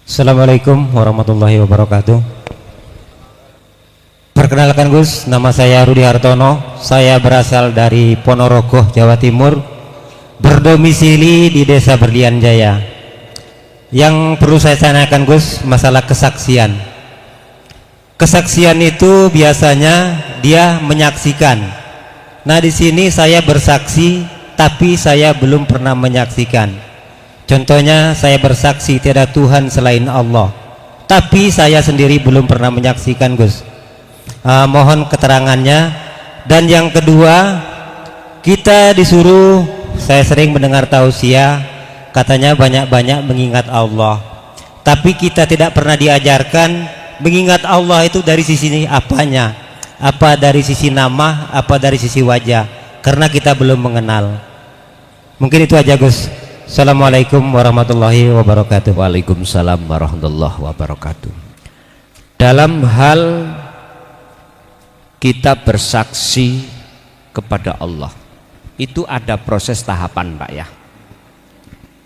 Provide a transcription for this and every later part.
Assalamualaikum warahmatullahi wabarakatuh. Perkenalkan Gus, nama saya Rudi Hartono. Saya berasal dari Ponorogo, Jawa Timur, berdomisili di Desa Berlian Jaya. Yang perlu saya tanyakan Gus, masalah kesaksian. Kesaksian itu biasanya dia menyaksikan. Nah, di sini saya bersaksi, tapi saya belum pernah menyaksikan. Contohnya saya bersaksi tiada Tuhan selain Allah, tapi saya sendiri belum pernah menyaksikan Gus. Mohon keterangannya. Dan yang kedua, kita disuruh, saya sering mendengar tausiah, katanya banyak-banyak mengingat Allah, tapi kita tidak pernah diajarkan mengingat Allah itu dari sisi apanya, apa dari sisi nama, apa dari sisi wajah, karena kita belum mengenal. Mungkin itu aja Gus. Assalamualaikum warahmatullahi wabarakatuh. Waalaikumsalam warahmatullahi wabarakatuh. Dalam hal kita bersaksi kepada Allah, itu ada proses tahapan Pak ya.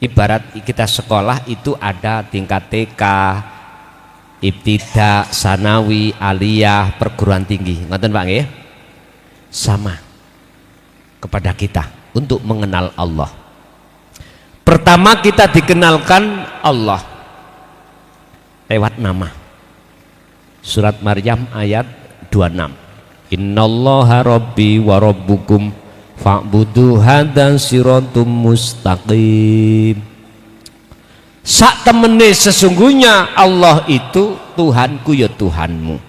Ibarat kita sekolah itu ada tingkat TK, ibtidak, sanawi, aliyah, perguruan tinggi. Ngoten Pak nggih? Sama kepada kita untuk mengenal Allah. Pertama kita dikenalkan Allah lewat nama. Surat Maryam ayat 26. Innallaha rabbi wa rabbukum fa'budu hadan siratum mustaqim. Sak temene sesungguhnya Allah itu Tuhanku ya Tuhanmu.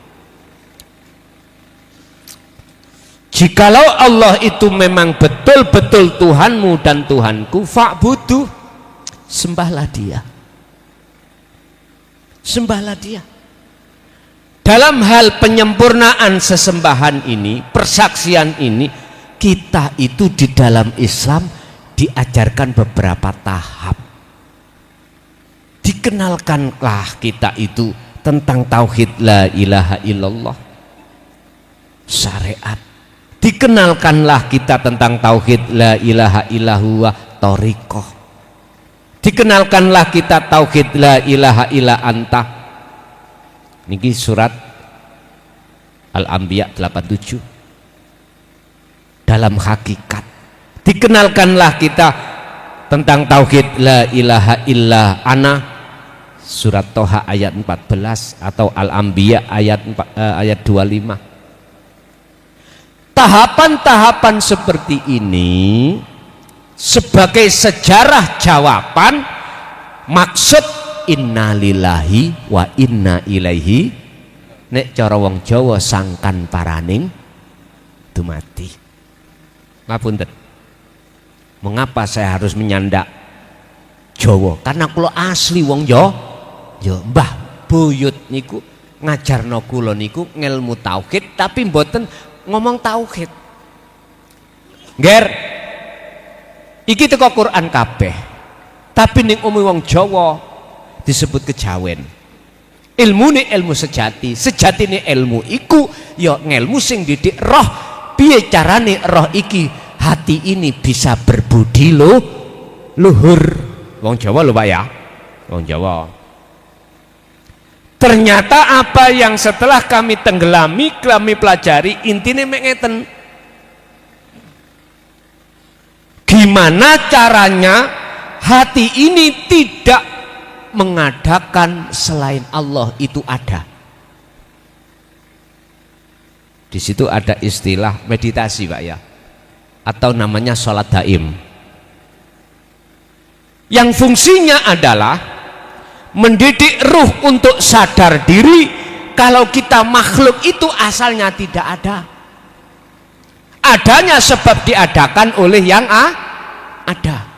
Jikalau Allah itu memang betul-betul Tuhanmu dan Tuhanku, fa'budu, sembahlah dia. Sembahlah dia. Dalam hal penyempurnaan sesembahan ini, persaksian ini, kita itu di dalam Islam diajarkan beberapa tahap. Dikenalkanlah kita itu tentang tauhid la ilaha illallah, syariat. Dikenalkanlah kita tentang tauhid la ilaha illallah, thariqah. Dikenalkanlah kita tauhid la ilaha illa anta. Niki surat Al-Anbiya 87. Dalam hakikat dikenalkanlah kita tentang tauhid la ilaha illa ana, surat Toha ayat 14 atau Al-Anbiya ayat 25. Tahapan-tahapan seperti ini sebagai sejarah jawaban maksud inna lillahi wa inna ilaihi, nek cara wong Jawa sangkan paraning dumati. Ngapunten, mengapa saya harus menyandak Jawa? Karena kula asli wong Jawa. Mbah buyut niku ngajarno kula niku ngelmu tauhid tapi mboten ngomong tauhid. Nger iki teko Quran kabeh, tapi ning umum wong Jawa disebut kejawen. Ilmune ilmu sejati, sejatine ilmu iku ya ngelmu sing didik roh. Piye carane roh iki hati ini bisa berbudi luhur. Wong Jawa lho Pak ya, wong Jawa. Ternyata apa yang setelah kami tenggelami, kami pelajari, intinya mengeten. Gimana caranya hati ini tidak mengadakan selain Allah itu ada. Di situ ada istilah meditasi Pak ya, atau namanya sholat daim. Yang fungsinya adalah mendidik ruh untuk sadar diri kalau kita makhluk itu asalnya tidak ada. Adanya sebab diadakan oleh yang ada.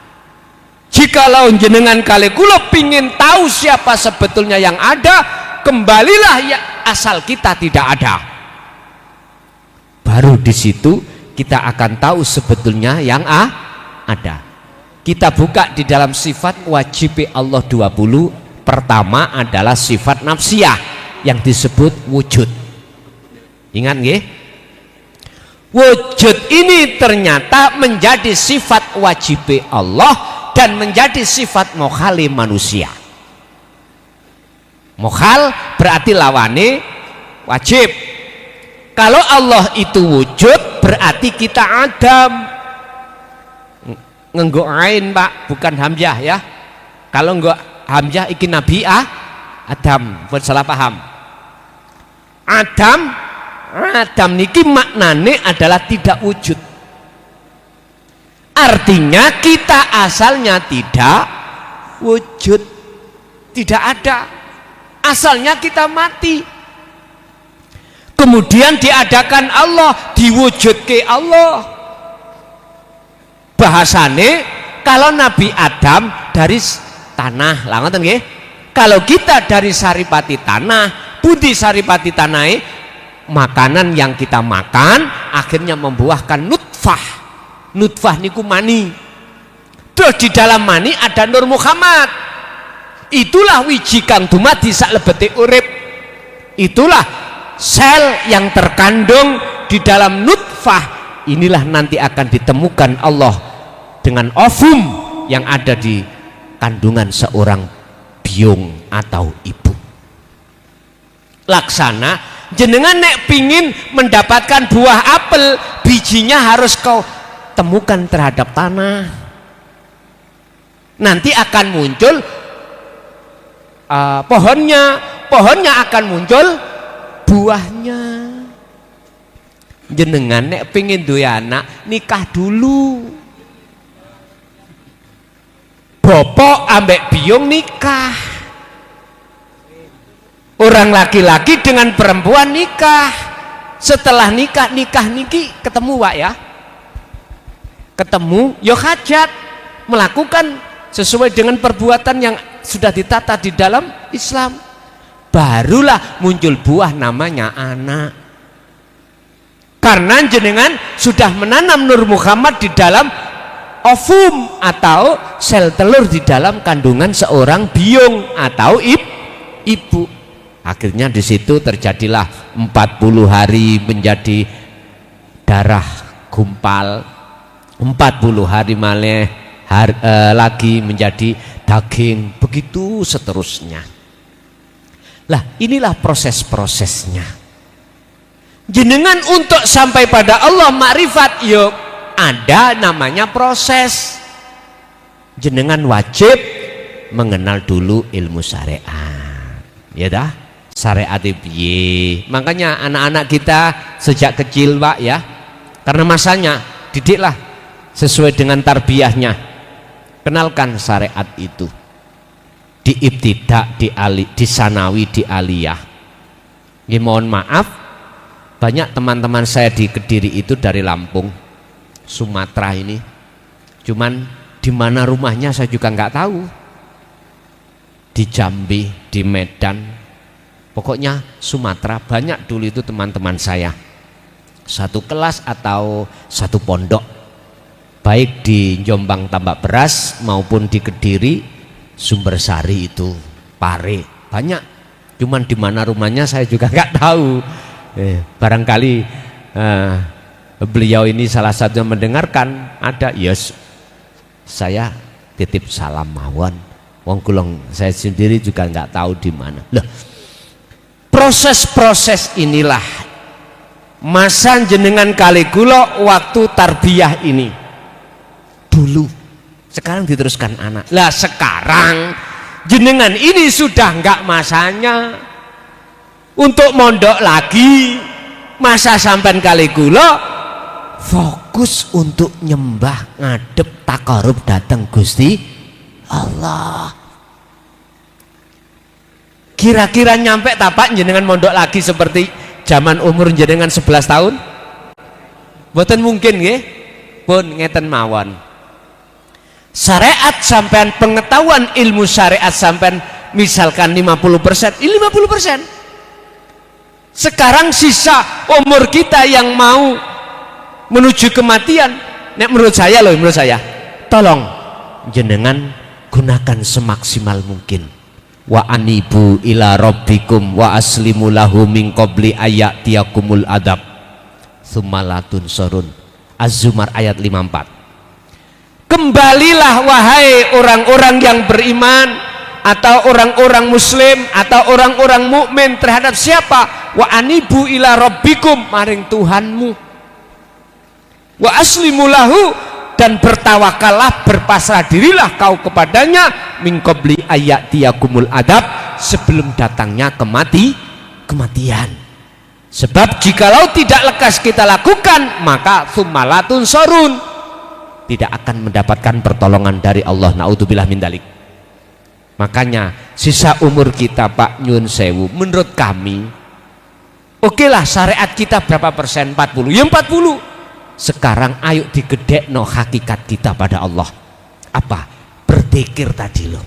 Jikalau jenengan kali kula pingin tahu siapa sebetulnya yang ada, kembalilah ya asal kita tidak ada. Baru di situ kita akan tahu sebetulnya yang ada. Kita buka di dalam sifat wajib Allah 20. Pertama adalah sifat nafsiyah yang disebut wujud. Ingat nggih? Wujud ini ternyata menjadi sifat wajib Allah dan menjadi sifat mokhali manusia. Mukhal berarti lawane wajib. Kalau Allah itu wujud berarti kita Adam. Ngenggo ain Pak, bukan hamzah ya. Kalau enggak hamzah iki Nabi Adam, buat salah paham. Adam niki maknane adalah tidak wujud. Artinya kita asalnya tidak wujud, tidak ada. Asalnya kita mati. Kemudian diadakan Allah, diwujudke Allah. Bahasane kalau Nabi Adam dari tanah, lah ngoten nggih. Kalau kita dari saripati tanah, pundi saripati tanai, makanan yang kita makan akhirnya membuahkan nutfah. Nutfah niku mani. Terus di dalam mani ada Nur Muhammad. Itulah wiji kang dumadi sak lebete urip. Itulah sel yang terkandung di dalam nutfah. Inilah nanti akan ditemukan Allah dengan ovum yang ada di kandungan seorang biung atau ibu. Laksana jenengan nek pingin mendapatkan buah apel, bijinya harus kau temukan terhadap tanah. Nanti akan muncul pohonnya akan muncul buahnya. Jenengan nek pingin duwe anak, nikah dulu. Bapak ambek biung nikah. Orang laki-laki dengan perempuan nikah. Setelah nikah niki ketemu Pak ya. Ketemu yo hajat, melakukan sesuai dengan perbuatan yang sudah ditata di dalam Islam. Barulah muncul buah namanya anak. Karena jenengan sudah menanam Nur Muhammad di dalam ovum atau sel telur di dalam kandungan seorang biung atau ibu. Akhirnya di situ terjadilah 40 hari menjadi darah gumpal, 40 hari malih lagi menjadi daging, begitu seterusnya. Lah inilah proses-prosesnya. Jenengan untuk sampai pada Allah makrifat yuk ada namanya proses. Jenengan wajib mengenal dulu ilmu syariat, ya dah. Syariat piye? Makanya anak-anak kita sejak kecil Pak ya, karena masanya didiklah sesuai dengan tarbiyahnya. Kenalkan syariat itu di ibtidak, di sanawi, di aliyah. Ya, mohon maaf, banyak teman-teman saya di Kediri itu dari Lampung, Sumatera ini. Cuman di mana rumahnya saya juga nggak tahu. Di Jambi, di Medan, pokoknya Sumatera banyak dulu itu teman-teman saya. Satu kelas atau satu pondok, baik di Jombang Tambak Beras maupun di Kediri, Sumbersari itu, Pare, banyak. Cuman di mana rumahnya saya juga nggak tahu. Barangkali beliau ini salah satu yang mendengarkan ada, yes, saya titip salam mawon. Wong kulong saya sendiri juga nggak tahu di mana. Loh, proses-proses inilah masa jenengan kali kula waktu tarbiyah ini dulu. Sekarang diteruskan anak. Lah sekarang jenengan ini sudah nggak masanya untuk mondok lagi. Masa sampean kali kula fokus untuk nyembah, ngadep, takarub datang Gusti Allah. Kira-kira nyampe tapak jenengan mondok lagi seperti zaman umur jenengan 11 tahun? Mboten mungkin nggih. Pun ngeten mawon. Syariat sampean, pengetahuan ilmu syariat sampean misalkan 50%, ini 50%. Sekarang sisa umur kita yang mau menuju kematian, nek menurut saya loh, menurut saya, tolong jenengan gunakan semaksimal mungkin. Wa anibu ila rabbikum wa aslimu lahu min qabli ayatiyakumul adab tsummalatun sorun. Az-Zumar ayat 54. Kembalilah wahai orang-orang yang beriman, atau orang-orang muslim atau orang-orang mukmin terhadap siapa? Wa anibu ila rabbikum, maring Tuhanmu. Wa aslimu lahu, dan bertawakallah, berpasrah dirilah kau kepadanya, min qabli ayatiyakumul adab, sebelum datangnya kematian. Sebab jikalau tidak lekas kita lakukan, maka tsummalatun sorun, tidak akan mendapatkan pertolongan dari Allah. Naudzubillah min dalik. Makanya sisa umur kita, Pak nyun sewu, menurut kami oke lah syariat kita berapa persen? 40, ya 40. Sekarang ayo digedekno hakikat kita pada Allah. Apa? Berzikir tadi loh.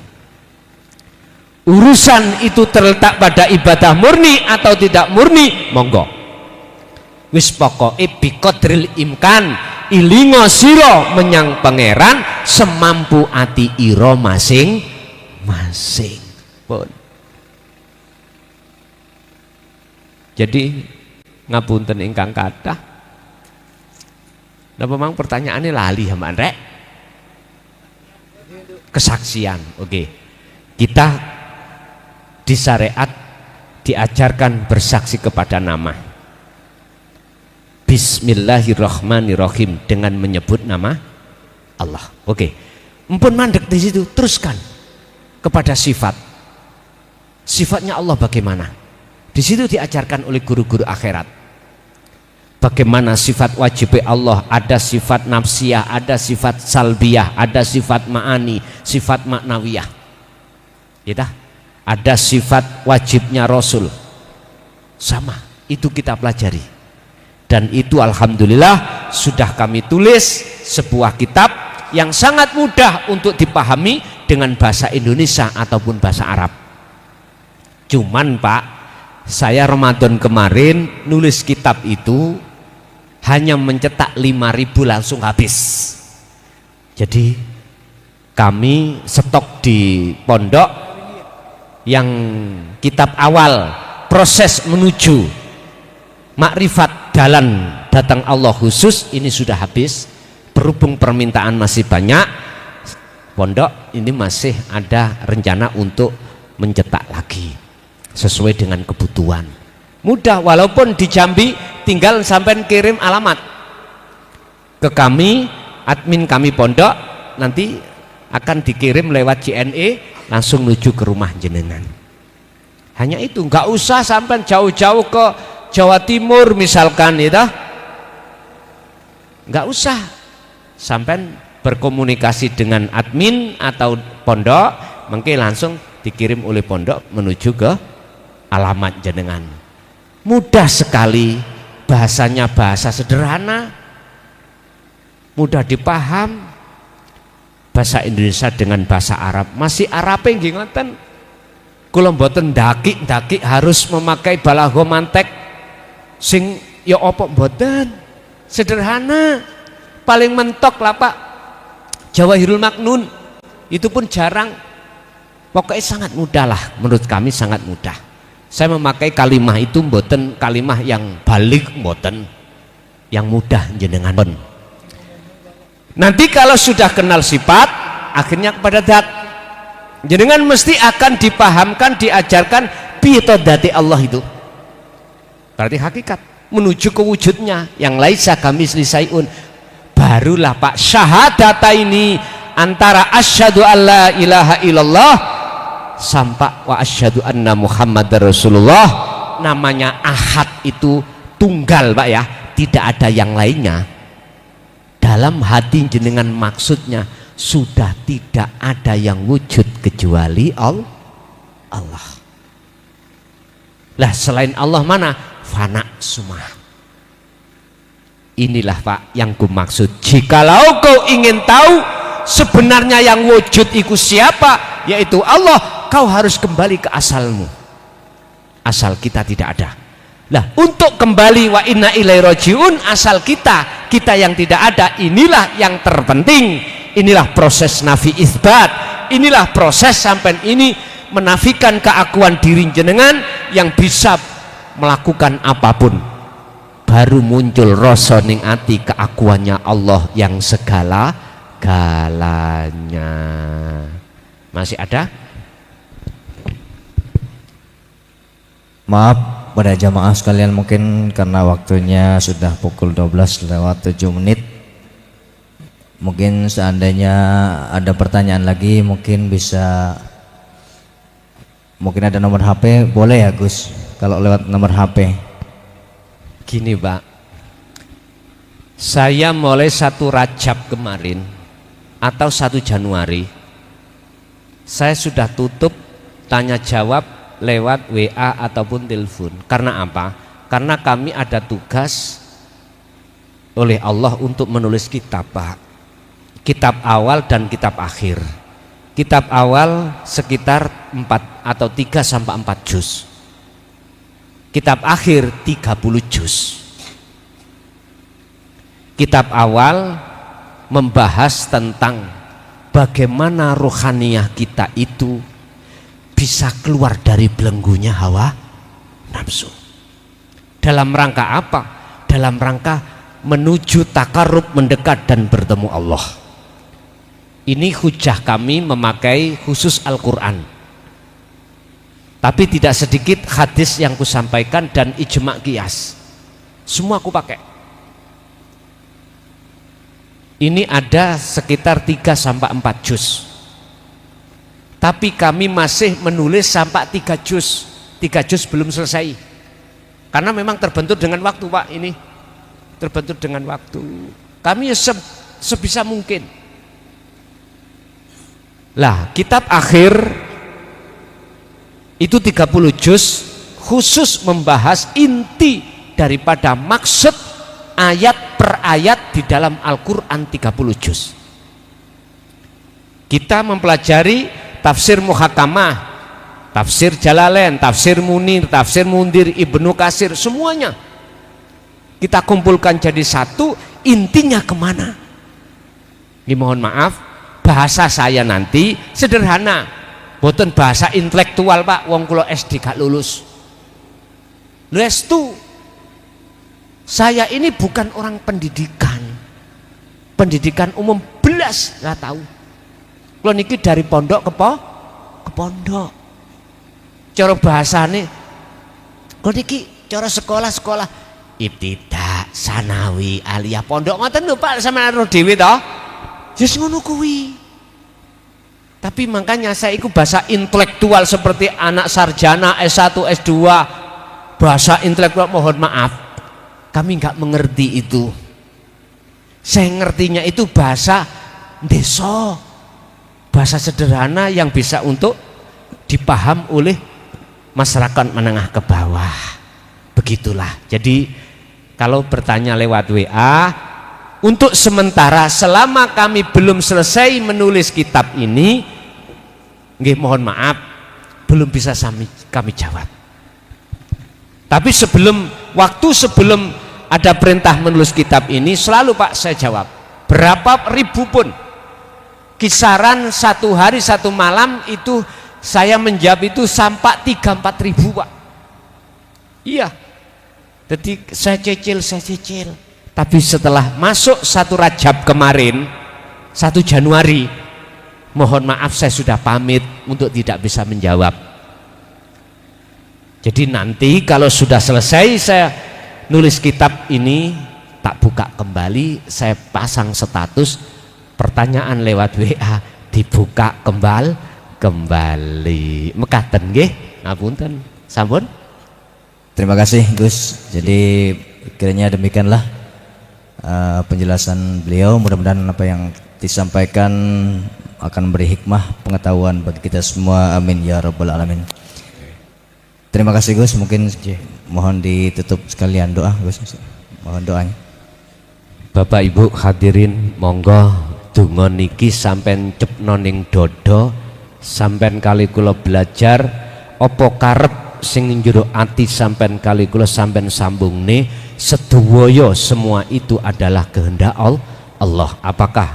Urusan itu terletak pada ibadah murni atau tidak murni, monggo. Wis pokoke biqadril imkan, ilingo sira menyang pangeran semampu ati ira masing-masing. Pun. Jadi ngapunten ingkang kathah. Napa mang pertanyaannya lali ya Mbak Andre? Kesaksian. Oke. Kita di syariat diajarkan bersaksi kepada nama. Bismillahirrahmanirrahim, dengan menyebut nama Allah. Oke. Empun mandek di situ, teruskan kepada sifat. Sifatnya Allah bagaimana? Di situ diajarkan oleh guru-guru akhirat. Bagaimana sifat wajib Allah, ada sifat nafsiyah, ada sifat salbiyah, ada sifat ma'ani, sifat maknawiyah. Ya, ada sifat wajibnya Rasul. Sama, itu kita pelajari. Dan itu alhamdulillah sudah kami tulis sebuah kitab yang sangat mudah untuk dipahami dengan bahasa Indonesia ataupun bahasa Arab. Cuman Pak, saya Ramadan kemarin nulis kitab itu hanya mencetak 5.000 langsung habis. Jadi kami stok di pondok yang kitab awal proses menuju makrifat dalan datang Allah khusus ini sudah habis. Berhubung permintaan masih banyak, pondok ini masih ada rencana untuk mencetak lagi sesuai dengan kebutuhan. Mudah, walaupun di Jambi tinggal sampai kirim alamat ke kami, admin kami pondok, nanti akan dikirim lewat JNE langsung menuju ke rumah jenengan. Hanya itu, nggak usah sampai jauh-jauh ke Jawa Timur misalkan, ya, nggak usah sampai berkomunikasi dengan admin atau pondok, mungkin langsung dikirim oleh pondok menuju ke alamat jenengan. Mudah sekali, bahasanya bahasa sederhana, mudah dipaham. Bahasa Indonesia dengan bahasa Arab, masih Arabe nggih ngoten. Kula mboten ndaki harus memakai balaghah mantek sing ya apa mboten. Sederhana. Paling mentok lah Pak, Jawahirul Maknun, itu pun jarang. Pokoknya sangat mudah lah, menurut kami sangat mudah. Saya memakai kalimah itu mboten kalimah yang balik, mboten, yang mudah jenengan. Nanti kalau sudah kenal sifat, akhirnya kepada zat. Jenengan mesti akan dipahamkan, diajarkan pitodati Allah itu. Berarti hakikat menuju ke wujudnya yang laisa kamisli syai'un. Barulah Pak syahadata ini antara asyhadu alla ilaha illallah sampai wa asyhadu anna Muhammadar Rasulullah, namanya ahad itu tunggal Pak ya, tidak ada yang lainnya. Dalam hati jenengan maksudnya sudah tidak ada yang wujud kecuali Allah. Lah selain Allah mana? Fana semua. Inilah Pak yang ku maksud. Jikalau kau ingin tahu sebenarnya yang wujud itu siapa, yaitu Allah, kau harus kembali ke asalmu. Asal kita tidak ada. Lah untuk kembali wa inna ilaihi rajiun, asal kita yang tidak ada, inilah yang terpenting. Inilah proses nafi isbat. Inilah proses sampai ini menafikan keakuan diri jenengan yang bisa melakukan apapun. Baru muncul rasa ning ati keakuannya Allah yang segala galanya. Masih ada? Maaf pada jamaah sekalian, mungkin karena waktunya sudah pukul 12 lewat 7 menit. Mungkin seandainya ada pertanyaan lagi, mungkin ada nomor HP, boleh ya Gus kalau lewat nomor HP. Gini Pak, saya mulai 1 Rajab kemarin atau 1 Januari saya sudah tutup tanya jawab lewat WA ataupun telepon. Karena apa? Karena kami ada tugas oleh Allah untuk menulis kitab Pak, kitab awal dan kitab akhir. Kitab awal sekitar 4 atau 3 sampai 4 juz, kitab akhir 30 juz. Kitab awal membahas tentang bagaimana rohaniyah kita itu bisa keluar dari belenggunya hawa nafsu. Dalam rangka apa? Dalam rangka menuju takarrub, mendekat dan bertemu Allah. Ini hujah kami memakai khusus Al-Quran, tapi tidak sedikit hadis yang kusampaikan dan ijma' qiyas, semua aku pakai. Ini ada sekitar 3 sampai 4 juz, tapi kami masih menulis sampai 3 juz. 3 juz belum selesai karena memang terbentur dengan waktu Pak. Ini terbentur dengan waktu. Kami sebisa mungkin. Lah, kitab akhir itu 30 juz, khusus membahas inti daripada maksud ayat per ayat di dalam Al-Quran 30 juz. Kita mempelajari tafsir muhakamah, tafsir Jalalain, tafsir Munir, tafsir Mundir, Ibnu Katsir, semuanya kita kumpulkan jadi satu. Intinya kemana? Mohon maaf, bahasa saya nanti sederhana, boten bahasa intelektual Pak, wong kula SD gak lulus. Lestu saya ini bukan orang pendidikan umum belas nggak tahu. Kula niki dari pondok ke pondok. Cara bahasane kula niki cara sekolah ibtidak, sanawi, aliyah, pondok ngoten lho Pak, sampeyan ro dhewe to. Yes ngono kuwi. Tapi makanya saya ikut bahasa intelektual seperti anak sarjana S1, S2, bahasa intelektual, mohon maaf, kami nggak mengerti itu. Saya ngertinya itu bahasa desa, bahasa sederhana yang bisa untuk dipaham oleh masyarakat menengah ke bawah. Begitulah. Jadi kalau bertanya lewat WA, untuk sementara selama kami belum selesai menulis kitab ini, nggih mohon maaf, belum bisa kami jawab. Tapi sebelum ada perintah menulis kitab ini, selalu Pak saya jawab. Berapa ribu pun, kisaran 1 hari 1 malam itu saya menjawab itu sampai 3-4 ribu Pak. Iya. Jadi saya cicil. Tapi setelah masuk 1 Rajab kemarin, 1 Januari, mohon maaf saya sudah pamit untuk tidak bisa menjawab. Jadi nanti kalau sudah selesai saya nulis kitab ini, tak buka kembali, saya pasang status pertanyaan lewat WA, dibuka kembali. Mekaten nggih, ngapunten. Sampun. Terima kasih Gus. Jadi kiranya demikianlah penjelasan beliau. Mudah-mudahan apa yang disampaikan akan memberi hikmah pengetahuan bagi kita semua, amin ya rabbal alamin. Terima kasih Gus. Mungkin mohon ditutup sekalian doa Gus, mohon doanya. Bapak Ibu hadirin, monggo donga niki sampean cepno ning dodo, sampean kali kula belajar apa karep sing njero ati sampean kali kula sampean sambungne. Sedaya semua itu adalah kehendak Allah. Apakah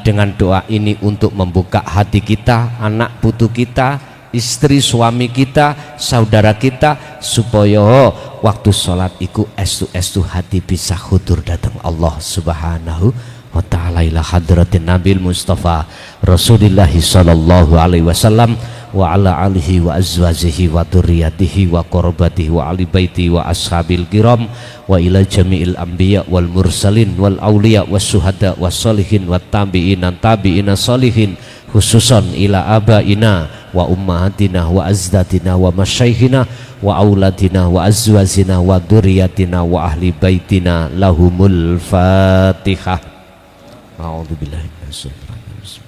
dengan doa ini untuk membuka hati kita, anak putu kita, istri suami kita, saudara kita, supaya waktu sholat iku estu hati bisa khudur datang Allah subhanahu wa ta'ala ila hadratin Nabil Mustafa Rasulullah sallallahu alaihi wasallam wa ala alihi wa azwajihi wa dzurriyyatihi wa qurabatihi wa ali baiti wa ashabil kiram wa ila jami'il anbiya wal mursalin wal auliya was syuhada was sholihin wat tabi'ina tabi'ina sholihin, khususan ila abaina wa ummahatina wa azdatina wa masyaikhina wa auladina wa azwajina wa dzurriyyatina wa ahli baitina lahumul fatihah. A'udzubillahi minasyaitonir rajim.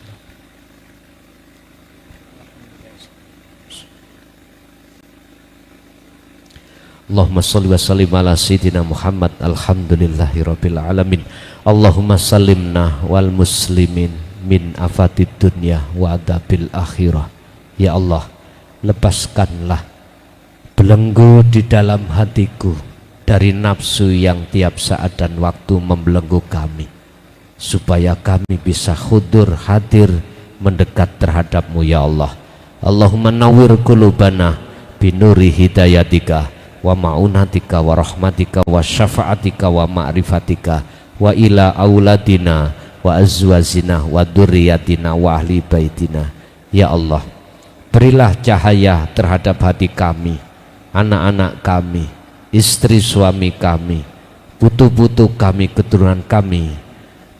Allahumma shalli wa sallim ala sayyidina Muhammad alhamdulillahi rabbil alamin. Allahumma sallimna wal muslimin min afatid dunya wa adabil akhirah. Ya Allah, lepaskanlah belenggu di dalam hatiku dari nafsu yang tiap saat dan waktu membelenggu kami, supaya kami bisa khudur hadir mendekat terhadap-Mu ya Allah. Allahumma nawwir qulubana binuri hidayatika wa ma'unatika wa rahmatika wa syafa'atika wa ma'rifatika wa ila auladina wa azwazina wa dzurriyyatina wa ahli baitina. Ya Allah, berilah cahaya terhadap hati kami, anak-anak kami, istri suami kami, putu-putu kami, keturunan kami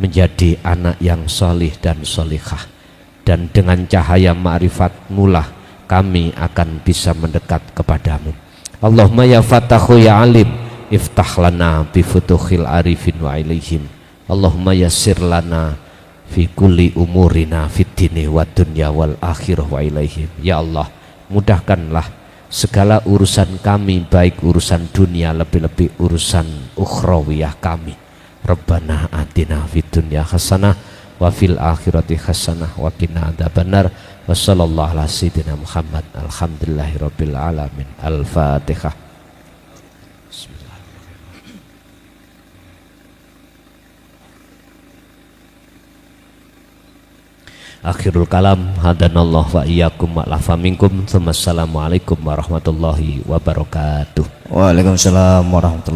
menjadi anak yang solih dan solihah, dan dengan cahaya ma'rifat-Mu lah kami akan bisa mendekat kepadamu. Allahumma ya fatahu ya alim, iftah lana bi futuhil arifin wa ilaihim. Allahumma yassir lana fi kulli umurina fid dini wa dunya wal akhirah wa ilaihim. Ya Allah, mudahkanlah segala urusan kami, baik urusan dunia, lebih-lebih urusan ukhrawiyah kami. Rabbana atina fid dunya hasanah wa fil akhirati hasanah wa qina adzabannar. Wa sallallahu ala sayyidina Muhammad alhamdulillahi rabbil alamin. Al-Fatihah. Akhirul kalam, hadanallah wa iyyakum wa lafa minkum. Assalamualaikum warahmatullahi wabarakatuh. Waalaikumsalam warahmatullahi